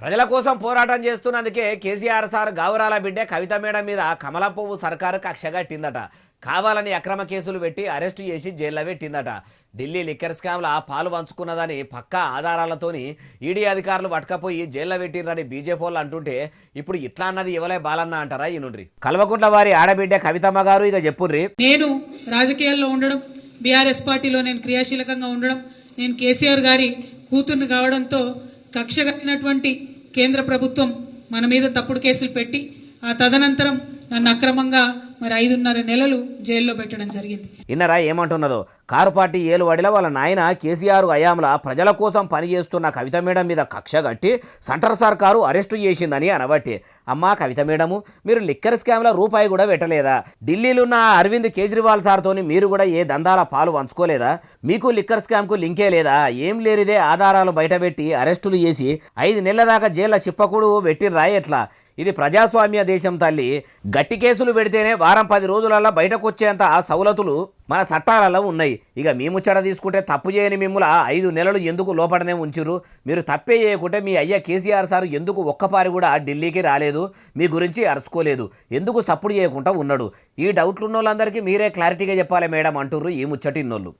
ప్రజల కోసం పోరాటం చేస్తున్నందుకే కేసీఆర్ సార్ గావురాల బిడ్డ కవిత మేడం మీద కమల పువ్వు సర్కారు కక్షగట్టిందట. కావాలని అక్రమ కేసులు పెట్టి అరెస్టు చేసి జైల్లో పెట్టిందట. ఢిల్లీ లిక్కర్ స్కామ్ల పాలు పంచుకున్నదని పక్కా ఆధారాలతోని ఈడీ అధికారులు పట్టుకపోయి జైల్లో పెట్టిందని బీజేపీ వాళ్ళు అంటుంటే ఇప్పుడు ఇట్లా అన్నది ఇవ్వలే బాలన్న అంటారా? ఈనుండ్రి కల్వకుంట్ల వారి ఆడబిడ్డ కవితమ్మ గారు ఇక చెప్పుర్రి. నేను రాజకీయాల్లో ఉండడం, బీఆర్ఎస్ పార్టీలో నేను క్రియాశీలకంగా ఉండడం, నేను కేసీఆర్ గారి కూతుర్ని కావడంతో కక్షగట్టినటువంటి కేంద్ర ప్రభుత్వం మన మీద తప్పుడు కేసులు పెట్టి ఆ తదనంతరం నన్ను అక్రమంగా మరి 5.5 నెలలు జైల్లో పెట్టడం జరిగింది. ఇన్నరా ఏమంటున్నదో? కారు పార్టీ ఏలువాడిలో వాళ్ళ నాయన కేసీఆర్ హయాంలో ప్రజల కోసం పనిచేస్తున్న కవిత మేడం మీద కక్ష కట్టి సెంటర్ సర్కారు అరెస్టు చేసిందని అనబట్టి, అమ్మా కవిత మేడము, మీరు లిక్కర్ స్కామ్లో రూపాయి కూడా పెట్టలేదా? ఢిల్లీలో ఉన్న అరవింద్ కేజ్రీవాల్ సార్తోని మీరు కూడా ఏ దందాల పాలు పంచుకోలేదా? మీకు లిక్కర్ స్కామ్కు లింకే లేదా? ఏం లేనిదే ఆధారాలు బయటపెట్టి అరెస్టులు చేసి 5 నెలల దాకా జైల్లో చిప్పకూడు పెట్టిర్రా ఎట్లా? ఇది ప్రజాస్వామ్య దేశం తల్లి. గట్టి కేసులు పెడితేనే వారం 10 రోజులలో బయటకు వచ్చేంత సవలతులు మన చట్టాలలో ఉన్నాయి. ఇక మీ ముచ్చట తీసుకుంటే తప్పు చేయని మిమ్మల్ని 5 నెలలు ఎందుకు లోపడనే ఉంచురు? మీరు తప్పే చేయకుంటే మీ అయ్య కేసీఆర్ సార్ ఎందుకు ఒక్కపారి కూడా ఢిల్లీకి రాలేదు? మీ గురించి అరుచుకోలేదు? ఎందుకు సప్పుడు చేయకుండా ఉన్నాడు? ఈ డౌట్లు ఉన్న వాళ్ళందరికీ మీరే క్లారిటీగా చెప్పాలి మేడం అంటుర్రు ఈ ముచ్చటిన్నోళ్ళు.